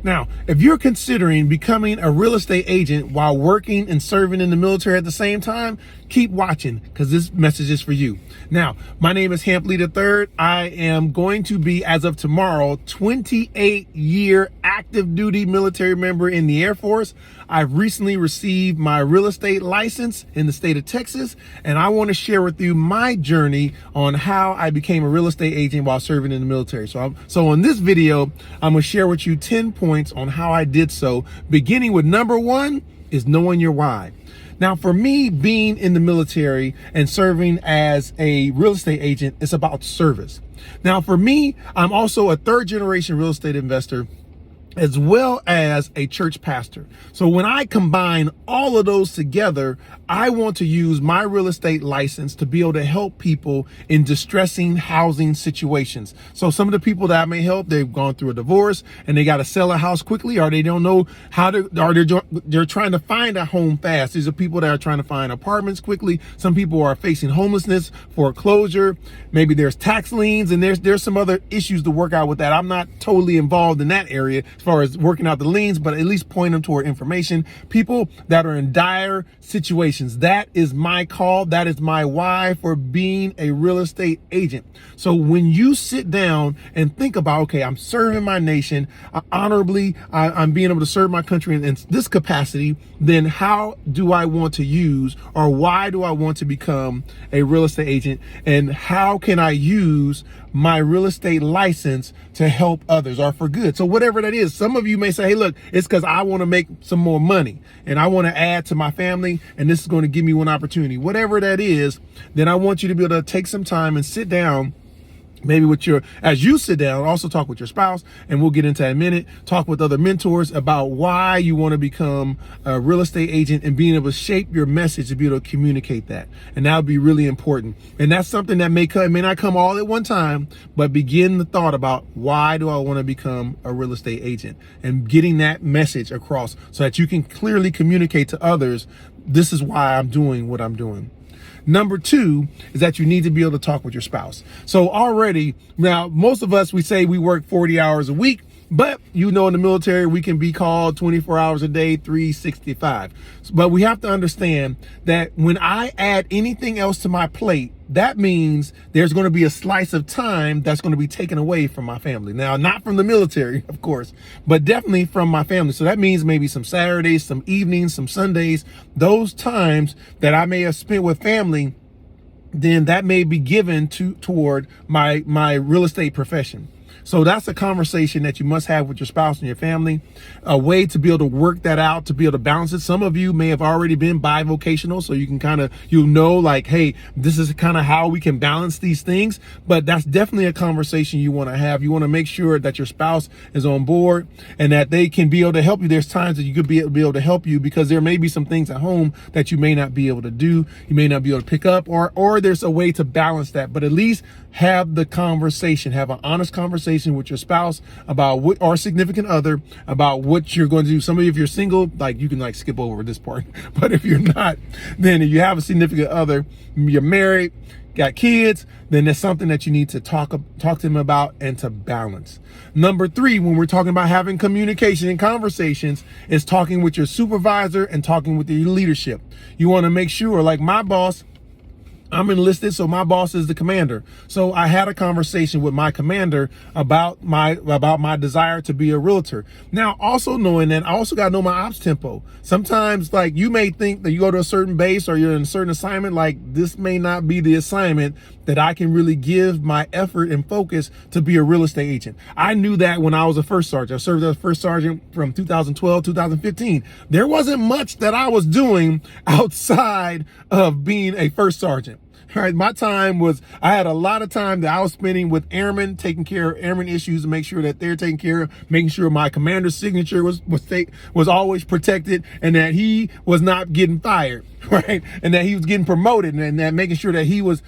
Now, if you're considering becoming a real estate agent while working and serving in the military at the same time, keep watching because this message is for you. Now, my name is Hamplee III. I am going to be, as of tomorrow, 28-year active duty military member in the Air Force. I've recently received my real estate license in the state of Texas, and I want to share with you my journey on how I became a real estate agent while serving in the military. So on this video, I'm going to share with you 10 points on how I did so, beginning with number 1 is knowing your why. Now, for me, being in the military and serving as a real estate agent, it's about service. Now, for me, I'm also a third-generation real estate investor, as well as a church pastor. So when I combine all of those together, I want to use my real estate license to be able to help people in distressing housing situations. So some of the people that I may help, they've gone through a divorce and they got to sell a house quickly, or they don't know how to, or they're trying to find a home fast. These are people that are trying to find apartments quickly. Some people are facing homelessness, foreclosure. Maybe there's tax liens, and there's some other issues to work out with that. I'm not totally involved in that area as far as working out the liens, but at least point them toward information. People that are in dire situations. That is my call. That is my why for being a real estate agent. So when you sit down and think about, okay, I'm serving my nation honorably, I'm being able to serve my country in this capacity, then how do I want to use, or why do I want to become a real estate agent, and how can I use my real estate license to help others or for good? So whatever that is, some of you may say, hey, look, it's because I want to make some more money and I want to add to my family, and this is going to give me one opportunity. Whatever that is, then I want you to be able to take some time and sit down. Maybe as you sit down, also talk with your spouse, and we'll get into that in a minute. Talk with other mentors about why you want to become a real estate agent and being able to shape your message to be able to communicate that. And that would be really important. And that's something that may not come all at one time, but begin the thought about why do I want to become a real estate agent, and getting that message across so that you can clearly communicate to others, this is why I'm doing what I'm doing. Number 2 is that you need to be able to talk with your spouse. So already, now, most of us, we say we work 40 hours a week, but in the military, we can be called 24 hours a day, 365. But we have to understand that when I add anything else to my plate, that means there's going to be a slice of time that's going to be taken away from my family. Now, not from the military, of course, but definitely from my family. So that means maybe some Saturdays, some evenings, some Sundays, those times that I may have spent with family, then that may be given toward my real estate profession. So that's a conversation that you must have with your spouse and your family, a way to be able to work that out, to be able to balance it. Some of you may have already been bivocational, so you can like, hey, this is kind of how we can balance these things. But that's definitely a conversation you want to have. You want to make sure that your spouse is on board and that they can be able to help you. There's times that you could be able to help you because there may be some things at home that you may not be able to do. You may not be able to pick up, or there's a way to balance that. But at least have the conversation, have an honest conversation with your spouse about or significant other about what you're going to do. Some of you, if you're single, you can skip over this part. But if you're not, then if you have a significant other, you're married, got kids, then there's something that you need to talk to them about and to balance. Number 3, when we're talking about having communication and conversations, is talking with your supervisor and talking with your leadership. You want to make sure, like my boss, I'm enlisted, so my boss is the commander. So I had a conversation with my commander about my desire to be a realtor. Now, also knowing that, I also got to know my ops tempo. Sometimes, you may think that you go to a certain base or you're in a certain assignment, this may not be the assignment that I can really give my effort and focus to be a real estate agent. I knew that when I was a first sergeant. I served as a first sergeant from 2012, 2015. There wasn't much that I was doing outside of being a first sergeant. All right, I had a lot of time that I was spending with airmen, taking care of airmen issues and make sure that they're taken care of, making sure my commander's signature was always protected, and that he was not getting fired, right? And that he was getting promoted, and that making sure that he was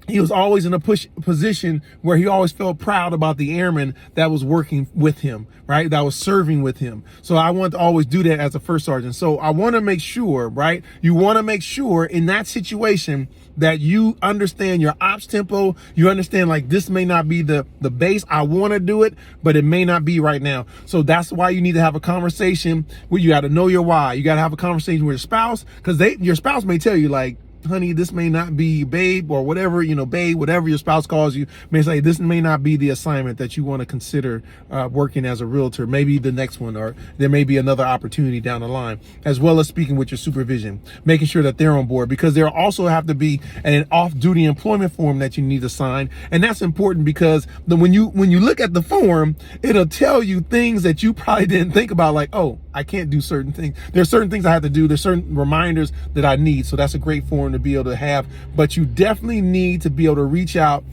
he was always in a position where he always felt proud about the airman that was working with him, right? That was serving with him. So I want to always do that as a first sergeant. So I want to make sure, right? You want to make sure in that situation that you understand your ops tempo. You understand, like, this may not be the base. I want to do it, but it may not be right now. So that's why you need to have a conversation where you got to know your why. You got to have a conversation with your spouse, because your spouse may tell you, like, honey, this may not be, babe, or whatever, babe, whatever your spouse calls you, may say, this may not be the assignment that you want to consider working as a realtor, maybe the next one, or there may be another opportunity down the line, as well as speaking with your supervision, making sure that they're on board, because there also have to be an off-duty employment form that you need to sign. And that's important because when you look at the form, it'll tell you things that you probably didn't think about, like, oh, I can't do certain things. There's certain things I have to do. There's certain reminders that I need. So that's a great form to be able to have, but you definitely need to be able to reach out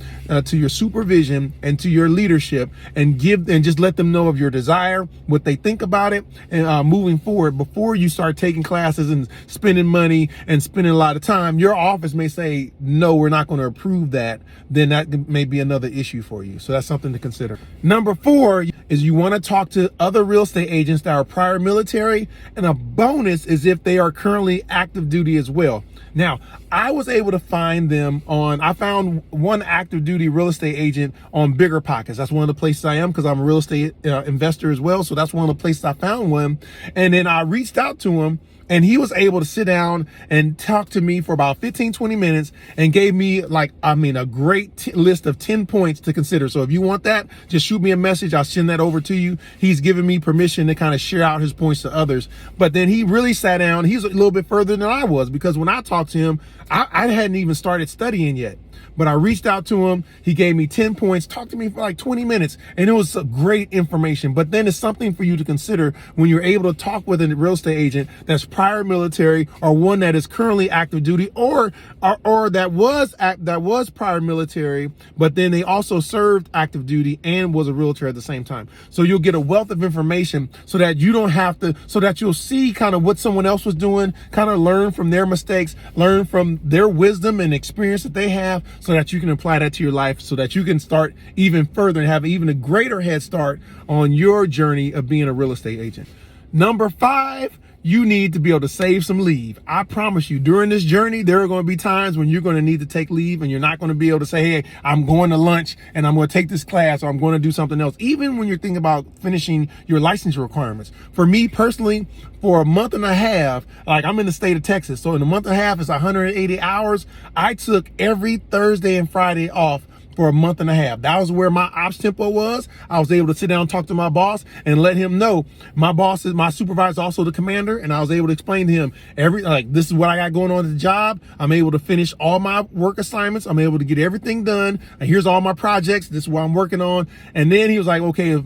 to your supervision and to your leadership and just let them know of your desire, what they think about it, and moving forward. Before you start taking classes and spending money and spending a lot of time, your office may say, no, we're not going to approve that. Then that may be another issue for you. So that's something to consider. Number 4 is you want to talk to other real estate agents that are prior military, and a bonus is if they are currently active duty as well. Now, I was able to find them I found one active duty real estate agent on Bigger Pockets. That's one of the places I am, because I'm a real estate investor as well. So that's one of the places I found one. And then I reached out to him, and he was able to sit down and talk to me for about 15-20 minutes and gave me a great list of 10 points to consider. So if you want that, just shoot me a message. I'll send that over to you. He's given me permission to kind of share out his points to others. But then he really sat down. He's a little bit further than I was, because when I talked to him, I hadn't even started studying yet. But I reached out to him. He gave me 10 points, talked to me for like 20 minutes, and it was great information. But then it's something for you to consider when you're able to talk with a real estate agent that's prior military, or one that is currently active duty, or that was prior military, but then they also served active duty and was a realtor at the same time. So you'll get a wealth of information so that you don't have to, so that you'll see kind of what someone else was doing, kind of learn from their mistakes, learn from their wisdom and experience that they have, so that you can apply that to your life, so that you can start even further and have even a greater head start on your journey of being a real estate agent. Number 5, you need to be able to save some leave. I promise you, during this journey, there are going to be times when you're going to need to take leave, and you're not going to be able to say, hey, I'm going to lunch and I'm going to take this class, or I'm going to do something else. Even when you're thinking about finishing your licensure requirements. For me personally, for a month and a half, like, I'm in the state of Texas, so in a month and a half, it's 180 hours. I took every Thursday and Friday off for a month and a half. That was where my ops tempo was. I was able to sit down and talk to my boss and let him know my boss is my supervisor, also the commander. And I was able to explain to him this is what I got going on at the job. I'm able to finish all my work assignments. I'm able to get everything done. And here's all my projects. This is what I'm working on. And then he was like, okay,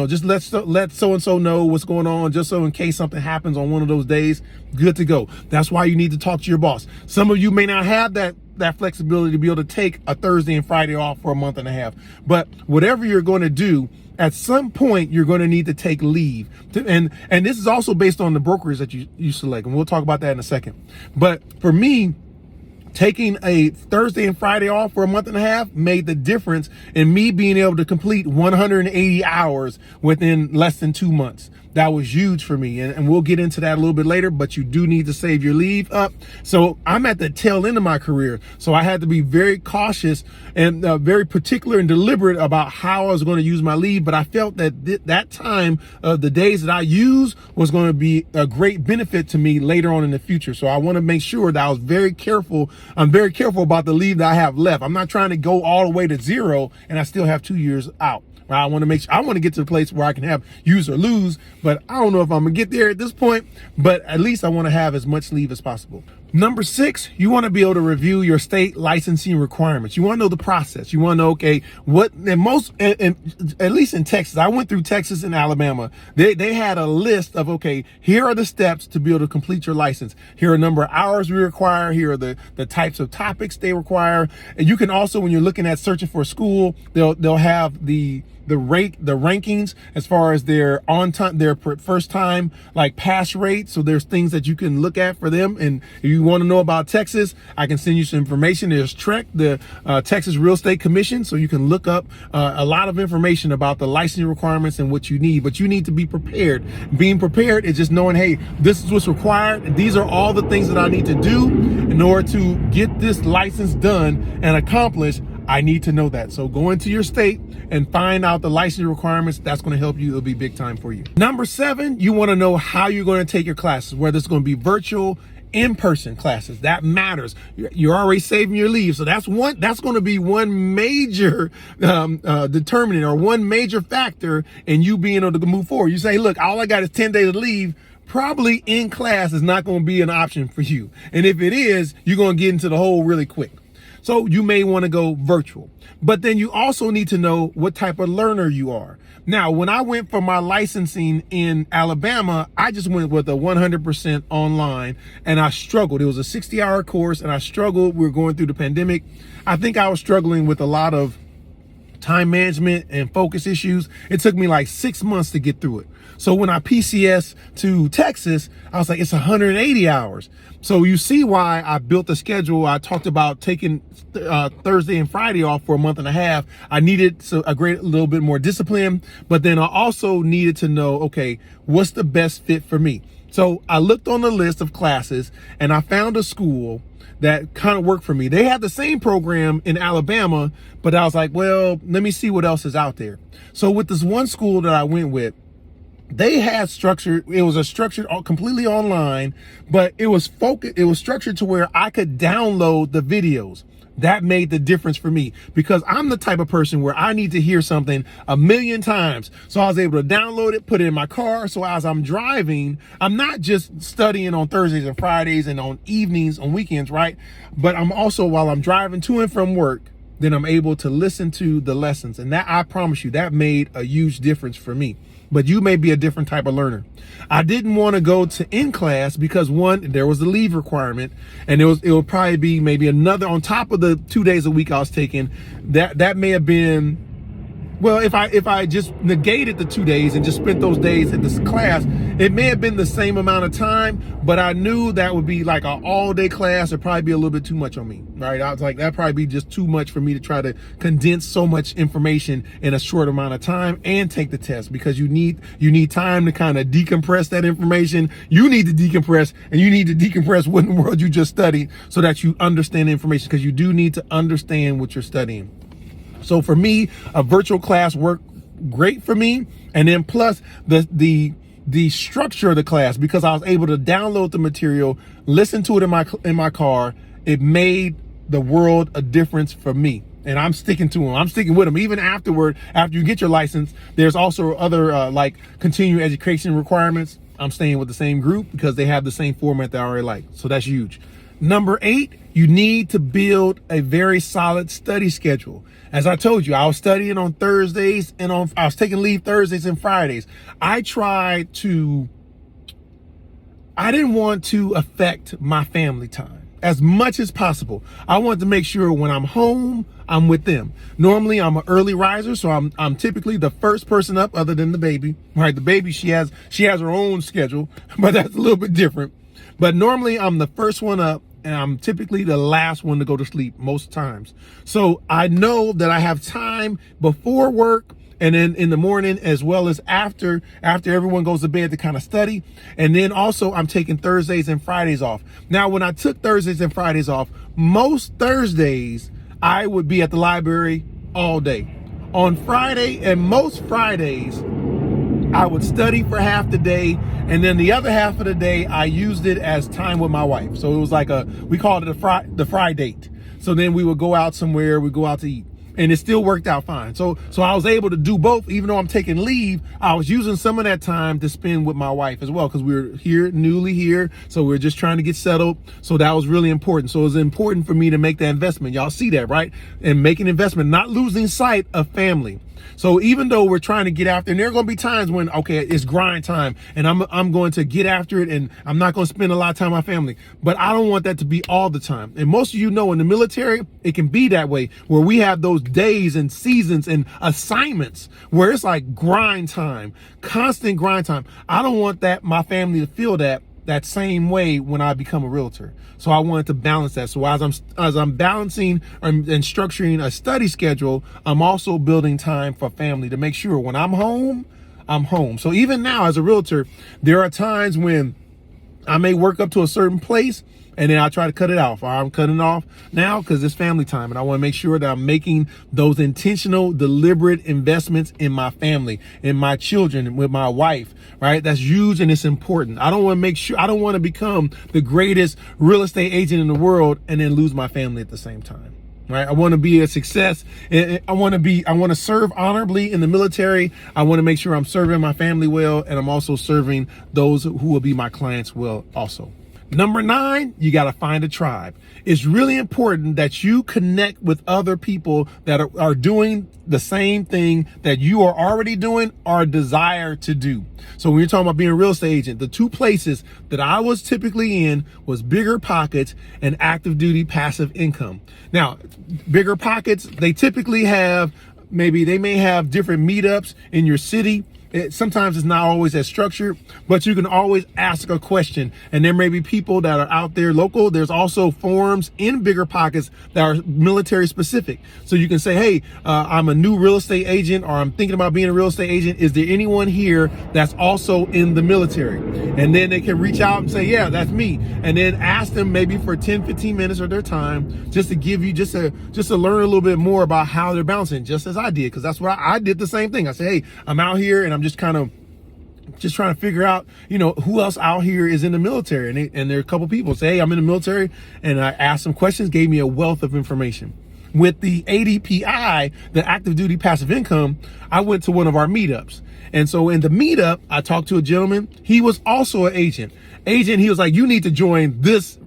just let so-and-so know what's going on, just so in case something happens on one of those days, good to go. That's why you need to talk to your boss. Some of you may not have that flexibility to be able to take a Thursday and Friday off for a month and a half. But whatever you're going to do, at some point, you're going to need to take leave. And this is also based on the brokers that you select. And we'll talk about that in a second. But for me, taking a Thursday and Friday off for a month and a half made the difference in me being able to complete 180 hours within less than 2 months. That was huge for me. And we'll get into that a little bit later, but you do need to save your leave up. So I'm at the tail end of my career. So I had to be very cautious and very particular and deliberate about how I was going to use my leave. But I felt that that time of the days that I use was going to be a great benefit to me later on in the future. So I want to make sure that I was very careful. I'm very careful about the leave that I have left. I'm not trying to go all the way to 0 and I still have 2 years out. I want to get to the place where I can have use or lose, but I don't know if I'm gonna get there at this point, but at least I want to have as much leave as possible. Number 6, you want to be able to review your state licensing requirements. You want to know the process. You want to know, okay, at least in Texas, I went through Texas and Alabama. They had a list of, okay, here are the steps to be able to complete your license. Here are a number of hours we require. Here are the types of topics they require. And you can also, when you're looking at searching for a school, they'll have the the rankings as far as their on time, their first time like pass rate. So there's things that you can look at for them. And if you want to know about Texas, I can send you some information. There's TREC, the Texas Real Estate Commission. So you can look up a lot of information about the licensing requirements and what you need, but you need to be prepared. Being prepared is just knowing, hey, this is what's required. These are all the things that I need to do in order to get this license done and accomplished. I need to know that. So go into your state and find out the licensing requirements. That's going to help you. It'll be big time for you. Number 7, you want to know how you're going to take your classes, whether it's going to be virtual, in-person classes. That matters. You're already saving your leave. So that's going to be one major determinant or one major factor in you being able to move forward. You say, look, all I got is 10 days of leave. Probably in class is not going to be an option for you. And if it is, you're going to get into the hole really quick. So you may want to go virtual, but then you also need to know what type of learner you are. Now, when I went for my licensing in Alabama, I just went with a 100% online, and I struggled. It was a 60-hour course, and I struggled. We were going through the pandemic. I think I was struggling with a lot of time management and focus issues. It took me like 6 months to get through it. So when I PCS to Texas, I was like, it's 180 hours. So you see why I built a schedule. I talked about taking Thursday and Friday off for a month and a half. I needed a little bit more discipline, but then I also needed to know, okay, what's the best fit for me? So I looked on the list of classes and I found a school that kind of worked for me. They had the same program in Alabama, but I was like, well, let me see what else is out there. So with this one school that I went with, they had structured, it was a structured completely online, but it was focused, it was structured to where I could download the videos. That made the difference for me because I'm the type of person where I need to hear something 1,000,000 times. So I was able to download it, put it in my car. So as I'm driving, I'm not just studying on Thursdays and Fridays and on evenings, on weekends, right? But I'm also, while I'm driving to and from work, then I'm able to listen to the lessons. And that, I promise you, that made a huge difference for me. But you may be a different type of learner. I didn't want to go to in class because one, there was a leave requirement, and it would probably be maybe another on top of the 2 days a week I was taking. That may have been, well, if I just negated the 2 days and just spent those days at this class, it may have been the same amount of time, but I knew that would be like an all-day class. It'd probably be a little bit too much on me, right? I was like, that'd probably be just too much for me to try to condense so much information in a short amount of time and take the test, because you need time to kind of decompress that information. You need to decompress, and you need to decompress what in the world you just studied so that you understand the information, because you do need to understand what you're studying. So for me, a virtual class worked great for me. And then plus the structure of the class, because I was able to download the material, listen to it in my car, it made the world a difference for me. And I'm sticking to them. I'm sticking with them. Even afterward, after you get your license, there's also other like continuing education requirements. I'm staying with the same group because they have the same format that I already like. So that's huge. Number 8, you need to build a very solid study schedule. As I told you, I was studying on Thursdays and I was taking leave Thursdays and Fridays. I didn't want to affect my family time as much as possible. I wanted to make sure when I'm home, I'm with them. Normally I'm an early riser, so I'm typically the first person up other than the baby, right? The baby, she has her own schedule, but that's a little bit different. But normally I'm the first one up, and I'm typically the last one to go to sleep most times. So I know that I have time before work and then in the morning, as well as after everyone goes to bed, to kind of study. And then also I'm taking Thursdays and Fridays off. Now, when I took Thursdays and Fridays off, most Thursdays I would be at the library all day. On Friday and most Fridays, I would study for half the day, and then the other half of the day I used it as time with my wife. So it was like we called it the Friday date. So then we would go out somewhere, we go out to eat, and it still worked out fine. So I was able to do both. Even though I'm taking leave, I was using some of that time to spend with my wife as well, because we were newly here, so we were just trying to get settled. So that was really important. So it was important for me to make that investment. Y'all see that, right? And make an investment, not losing sight of family. So even though we're trying to get after, and there are going to be times when, okay, it's grind time and I'm going to get after it and I'm not going to spend a lot of time with my family, but I don't want that to be all the time. And most of you know in the military, it can be that way where we have those days and seasons and assignments where it's like grind time, constant grind time. I don't want my family to feel that same way when I become a realtor. So I wanted to balance that. So as I'm balancing and structuring a study schedule, I'm also building time for family to make sure when I'm home, I'm home. So even now as a realtor, there are times when I may work up to a certain place and then I try to cut it off. I'm cutting it off now because it's family time and I want to make sure that I'm making those intentional, deliberate investments in my family, in my children, with my wife, right? That's huge and it's important. I don't want to become the greatest real estate agent in the world and then lose my family at the same time. Right. I want to be a success. I want to serve honorably in the military. I want to make sure I'm serving my family well. And I'm also serving those who will be my clients well also. Number 9, you got to find a tribe. It's really important that you connect with other people that are doing the same thing that you are already doing or desire to do. So when you're talking about being a real estate agent, the 2 places that I was typically in was Bigger Pockets and Active Duty Passive Income. Now, Bigger Pockets, they typically have, they may have different meetups in your city. Sometimes it's not always as structured, but you can always ask a question. And there may be people that are out there local. There's also forums in Bigger Pockets that are military specific. So you can say, hey, I'm a new real estate agent, or I'm thinking about being a real estate agent. Is there anyone here that's also in the military? And then they can reach out and say, yeah, that's me. And then ask them maybe for 10, 15 minutes of their time just to give you, just to learn a little bit more about how they're bouncing, just as I did. Because that's what I did the same thing. I said, hey, I'm out here and I'm just trying to figure out, who else out here is in the military. And there are a couple people say, hey, I'm in the military. And I asked some questions, gave me a wealth of information. With the ADPI, the Active Duty Passive Income, I went to one of our meetups. And so in the meetup, I talked to a gentleman. He was also an agent. He was like, you need to join this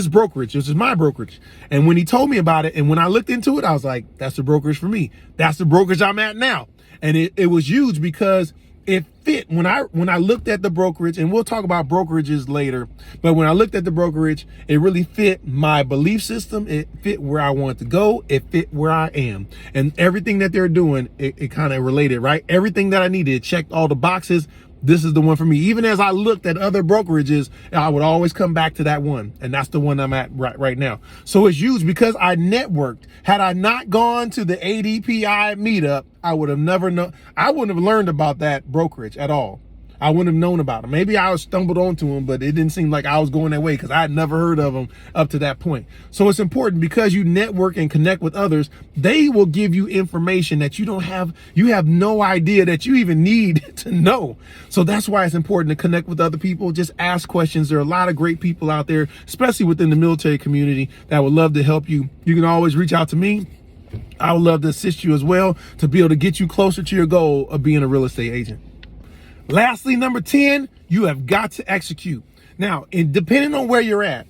brokerage. This is my brokerage. And when he told me about it, and when I looked into it, I was like, that's the brokerage for me. That's the brokerage I'm at now. And it was huge because it fit when I looked at the brokerage, and we'll talk about brokerages later, but when I looked at the brokerage, it really fit my belief system. It fit where I wanted to go. It fit where I am, and everything that they're doing, it kind of related, right? Everything that I needed, it checked all the boxes. This is the one for me. Even as I looked at other brokerages, I would always come back to that one. And that's the one I'm at right now. So it's huge because I networked. Had I not gone to the ADPI meetup, I wouldn't have learned about that brokerage at all. I wouldn't have known about them. Maybe I stumbled onto them, but it didn't seem like I was going that way because I had never heard of them up to that point. So it's important because you network and connect with others. They will give you information that you have no idea that you even need to know. So that's why it's important to connect with other people. Just ask questions. There are a lot of great people out there, especially within the military community, that would love to help you. You can always reach out to me. I would love to assist you as well to be able to get you closer to your goal of being a real estate agent. Lastly, number 10, you have got to execute. Now, depending on where you're at,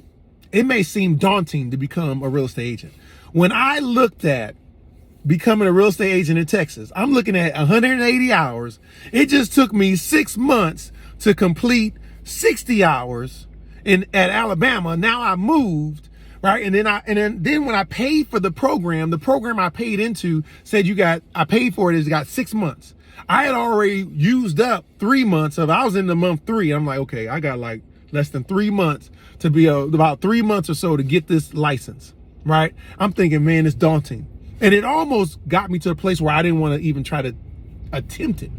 it may seem daunting to become a real estate agent. When I looked at becoming a real estate agent in Texas, I'm looking at 180 hours. It just took me 6 months to complete 60 hours at Alabama. Now I moved, right? And then when I paid for the program I paid into said I paid for it, it's got 6 months. I had already used up 3 months I was in the month 3. I'm like, okay, I got like less than 3 months to be about 3 months or so to get this license, right? I'm thinking, man, it's daunting. And it almost got me to a place where I didn't want to even try to attempt it.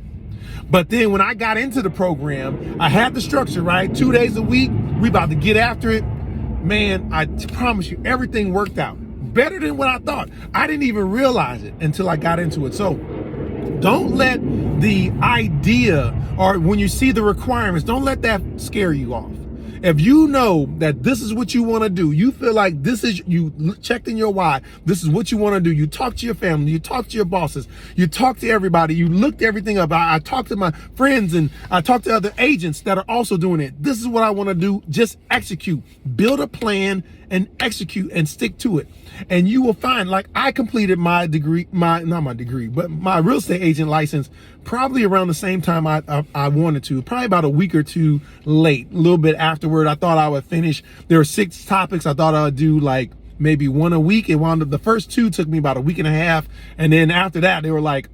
But then when I got into the program, I had the structure, right? 2 days a week, we about to get after it. Man, I promise you, everything worked out better than what I thought. I didn't even realize it until I got into it. So don't let the idea, or when you see the requirements, don't let that scare you off. If you know that this is what you want to do, you feel like this is, you checked in your why, this is what you want to do. You talk to your family, you talk to your bosses, you talk to everybody, you looked everything up. I talked to my friends and I talked to other agents that are also doing it. This is what I want to do. Just execute, build a plan and execute and stick to it. And you will find, like, I completed my degree, not my degree, but my real estate agent license probably around the same time I wanted to, probably about a week or two late, a little bit afterward. I thought I would finish. There were 6 topics. I thought I would do like maybe 1 a week. It wound up, the first 2 took me about a week and a half. And then after that, they were like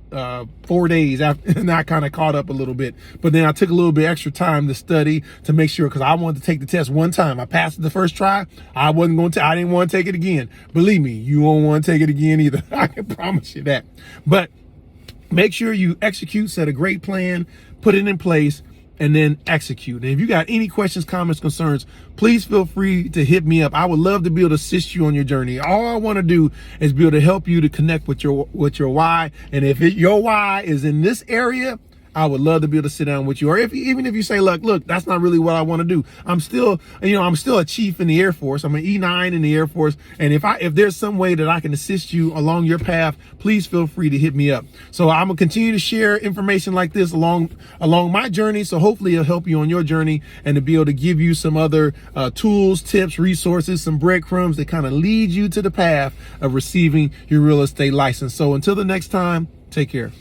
4 days after, and I kind of caught up a little bit. But then I took a little bit extra time to study to make sure, because I wanted to take the test one time. I passed it the first try. I didn't want to take it again. Believe me, you won't want to take it again either. I can promise you that. But make sure you execute, set a great plan, put it in place, and then execute. And if you got any questions, comments, concerns, please feel free to hit me up. I would love to be able to assist you on your journey. All I want to do is be able to help you to connect with your why. And if your why is in this area, I would love to be able to sit down with you. Or even if you say, look, that's not really what I want to do. I'm still a chief in the Air Force. I'm an E9 in the Air Force. And if there's some way that I can assist you along your path, please feel free to hit me up. So I'm gonna continue to share information like this along my journey. So hopefully it'll help you on your journey, and to be able to give you some other tools, tips, resources, some breadcrumbs that kind of lead you to the path of receiving your real estate license. So until the next time, take care.